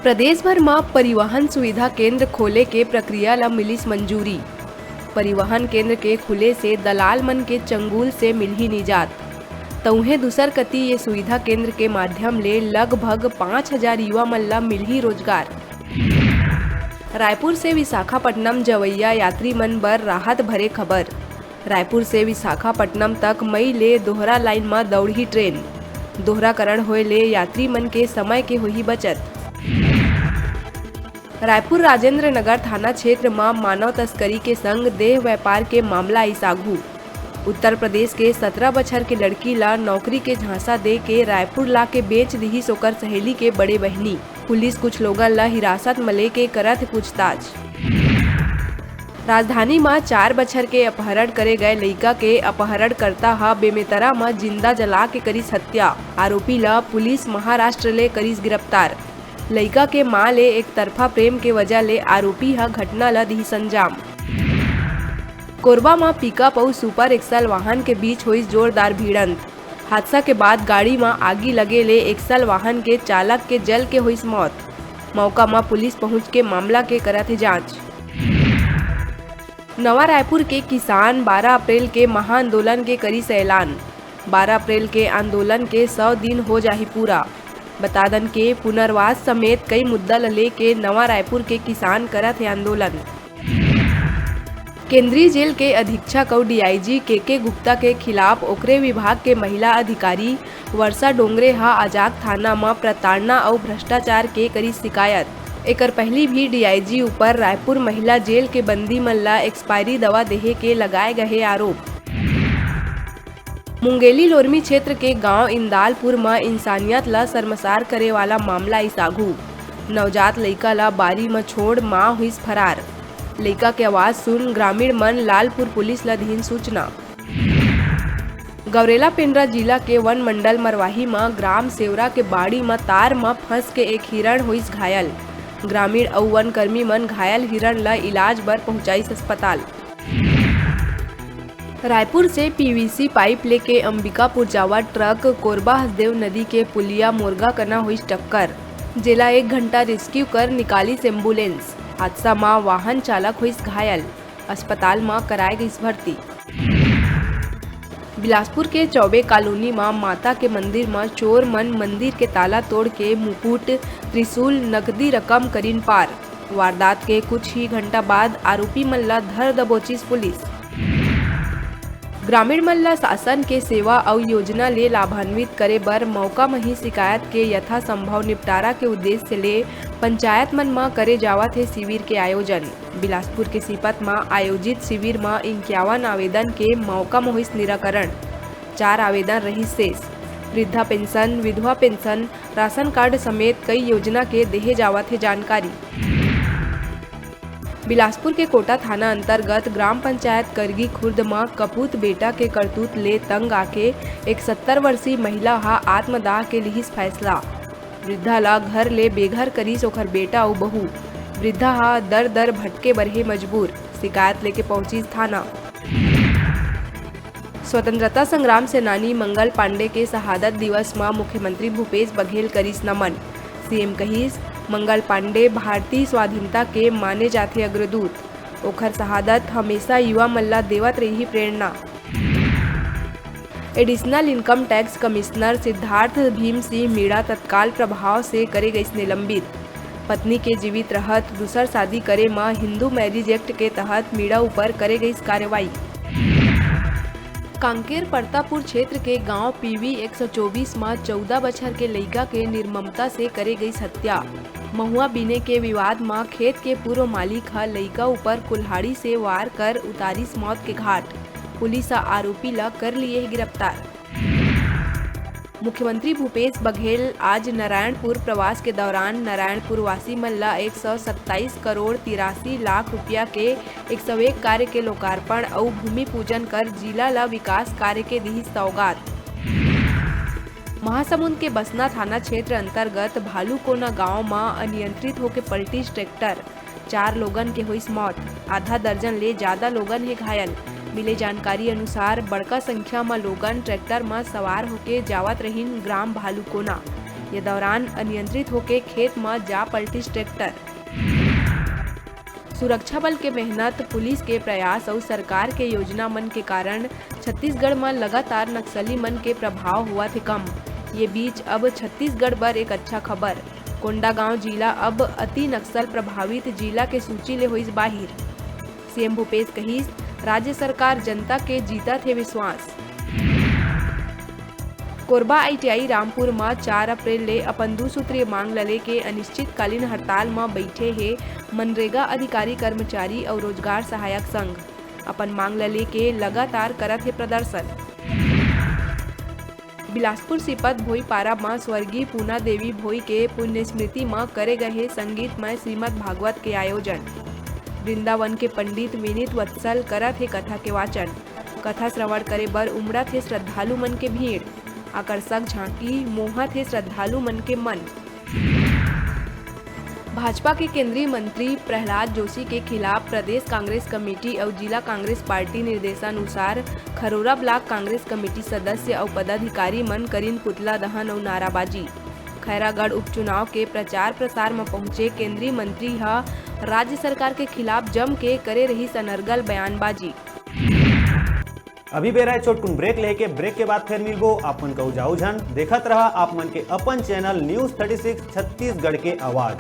प्रदेश भर में परिवहन सुविधा केंद्र खोले के प्रक्रिया ला मिलिस मंजूरी। परिवहन केंद्र के खुले से दलाल मन के चंगुल से मिलही निजात। तउहे दूसर कती ये सुविधा केंद्र के माध्यम ले लगभग 5000 युवा मन ला मिलही रोजगार। रायपुर से विशाखापट्टनम जवैया यात्री मन बर राहत भरे खबर। रायपुर से विशाखापट्टनम तक मई ले दोहरा लाइन में दौड़ही ट्रेन। दोहराकरण होए ले यात्री मन के समय के होही बचत। रायपुर राजेंद्र नगर थाना क्षेत्र में मानव तस्करी के संग देह व्यापार के मामला आइस आघू। उत्तर प्रदेश के 17 बछर के लड़की ला नौकरी के झांसा दे के रायपुर ला के बेच दी सोकर सहेली के बड़े बहनी। पुलिस कुछ लोगन ला हिरासत में लेके करत पूछताछ। राजधानी में 4 बछर के अपहरण करे गए लड़का के अपहरणकर्ता हा बेमेतरा में जिंदा जला के करीस हत्या। आरोपी ला पुलिस महाराष्ट्र ले करीस गिरफ्तार। लड़का के मां ले एक तरफा प्रेम के वजह ले आरोपी हा घटना ला दी संजाम। कोरबा में पिकअप और सुपर एक्सल वाहन के बीच हुई जोरदार भिड़ंत। हादसा के बाद गाड़ी में आगी लगे ले एक्सल वाहन के चालक के जल के हुई मौत। मौका में पुलिस पहुंच के मामला के करत है जांच। नवा रायपुर के किसान 12 अप्रैल के महाआंदोलन के करी से ऐलान। 12 अप्रैल के आंदोलन के 100 दिन हो जाही पूरा। बतादन के पुनर्वास समेत कई मुद्दा लेके नवा रायपुर के किसान करत है आंदोलन। केंद्रीय जेल के अधीक्षक और डीआईजी के गुप्ता के खिलाफ ओकरे विभाग के महिला अधिकारी वर्षा डोंगरे हा आजाद थाना में प्रताड़ना और भ्रष्टाचार के करी शिकायत। एकर पहली भी डीआईजी ऊपर रायपुर महिला जेल के बंदी मन ला एक्सपायरी दवा देहे के लगाए गए आरोप। मुंगेली लोरमी क्षेत्र के गांव इंदालपुर में इंसानियत ला शर्मसार करे वाला मामला इस आघू। नवजात लड़का ला बारी में छोड़ मां हुई फरार। लड़का के आवाज सुन ग्रामीण मन लालपुर पुलिस ला दीन सूचना। गौरेला पेंड्रा जिला के वन मंडल मरवाही में ग्राम सेवरा के बाड़ी में तार में फंस के एक हिरण हुई घायल। ग्रामीण और वन कर्मी मन घायल हिरण ला इलाज बर पहुंचाइस अस्पताल। रायपुर से पीवीसी पाइप लेके अंबिकापुर जावत ट्रक कोरबा हसदेव नदी के पुलिया मोरगा कना हुई टक्कर। जिला 1 घंटा रेस्क्यू कर निकाली एम्बुलेंस। हादसा में वाहन चालक हुई घायल। अस्पताल में कराए गई भर्ती। बिलासपुर के चौबे कॉलोनी में माता के मंदिर में चोर मन मंदिर के ताला तोड़ के मुकुट त्रिशूल नकदी रकम करीन पार। वारदात के कुछ ही घंटा बाद आरोपी मन ला धर दबोचिस पुलिस। ग्रामीण मन ला शासन के सेवा और योजना ले लाभान्वित करे बर मौका में ही शिकायत के यथा संभव निपटारा के उद्देश्य से ले पंचायत मन में करे जावत है शिविर के आयोजन। बिलासपुर के सीपत में आयोजित शिविर में 51 आवेदन के मौका में हुई निराकरण। 4 आवेदन रही शेष। वृद्धा पेंशन, विधवा पेंशन, राशन कार्ड समेत कई योजना के देहे जावत है जानकारी। बिलासपुर के कोटा थाना अंतर्गत ग्राम पंचायत करगी खुर्द में कपूत बेटा के करतूत ले तंग आके एक 70 वर्षीय महिला हा आत्मदाह के लिहिस फैसला। वृद्धा ला घर ले बेघर करीस ओखर बेटा और बहू। वृद्धा हा दर दर भटके बरहे मजबूर। शिकायत लेके पहुंची थाना। स्वतंत्रता संग्राम सेनानी मंगल पांडे के शहादत दिवस में मुख्यमंत्री भूपेश बघेल करीस नमन। सीएम कहिस मंगल पांडे भारतीय स्वाधीनता के माने जाते अग्रदूत। ओखर शहादत हमेशा युवा मन ला देवत रही प्रेरणा। Additional income tax commissioner Siddharth Bhim Singh Meena तत्काल प्रभाव से करे गई निलंबित। पत्नी के जीवित रहत दूसर शादी करे में हिंदू मैरिज एक्ट के तहत मीणा ऊपर करे गई कार्रवाई। कांकेर परतापुर क्षेत्र के गांव पीवी 124 में 14 बछर के लड़का के निर्ममता से करे गई हत्या। महुआ बीने के विवाद में खेत के पूर्व मालिक हा लड़का ऊपर कुल्हाड़ी से वार कर उतारिस मौत के घाट। पुलिस आरोपी ला कर लिए गिरफ्तार। मुख्यमंत्री भूपेश बघेल आज नारायणपुर प्रवास के दौरान नारायणपुर वासी मन ला 127 करोड़ 83 लाख रुपया के 101 कार्य के लोकार्पण और भूमि पूजन कर जिला ला विकास कार्य के दी सौगात। महासमुंद के बसना थाना क्षेत्र अंतर्गत भालूकोना गांव में अनियंत्रित होकर पलटिस ट्रैक्टर। 4 लोगन के हुई मौत। आधा दर्जन ले ज्यादा लोगन है घायल। मिले जानकारी अनुसार बड़का संख्या में लोगन ट्रैक्टर में सवार होके जावत रहीन ग्राम भालूकोना। ये दौरान अनियंत्रित होकर खेत में जा पलटिस ट्रैक्टर। सुरक्षा बल के मेहनत, पुलिस के प्रयास और सरकार के योजना मन के कारण छत्तीसगढ़ में लगातार नक्सली मन के प्रभाव हुआ थे कम। ये बीच अब छत्तीसगढ़ पर एक अच्छा खबर, कोंडागांव जिला अब अति नक्सल प्रभावित जिला के सूची ले होइस बाहिर। सीएम भूपेश कहिस, राज्य सरकार जनता के जीता थे विश्वास। कोरबा ITI रामपुर में 4 अप्रैल ले अपन 2 सूत्रीय मांग लले के अनिश्चितकालीन हड़ताल में बैठे हे मनरेगा अधिकारी, कर्मचारी और रोजगार सहायक संघ। अपन मांग लले के लगातार करत हे प्रदर्शन। बिलासपुर सिपत भोई पारा में स्वर्गीय पूना देवी भोई के पुण्य स्मृति में करे गए संगीतमय श्रीमद् भागवत के आयोजन। वृंदावन के पंडित विनीत वत्सल करत हे कथा के वाचन। कथा श्रवण करे बर उमड़त हे श्रद्धालु मन के भीड़। आकर्षक झांकी मोहत है श्रद्धालु मन के मन। भाजपा के केंद्रीय मंत्री प्रहलाद जोशी के खिलाफ प्रदेश कांग्रेस कमेटी और जिला कांग्रेस पार्टी निर्देशानुसार खरोरा ब्लॉक कांग्रेस कमेटी सदस्य और पदाधिकारी मन करीन पुतला दहन और नाराबाजी। खैरागढ़ उपचुनाव के प्रचार प्रसार में पहुंचे केंद्रीय मंत्री राज्य सरकार के खिलाफ जम के करे रही सनरगल बयानबाजी। अभी बेरा है छोटकुन ब्रेक लेके, ब्रेक के बाद फिर मिलबो आप मन का उजाऊ झन देखत रहा आप मन के अपन चैनल न्यूज़ 36 छत्तीसगढ़ के आवाज।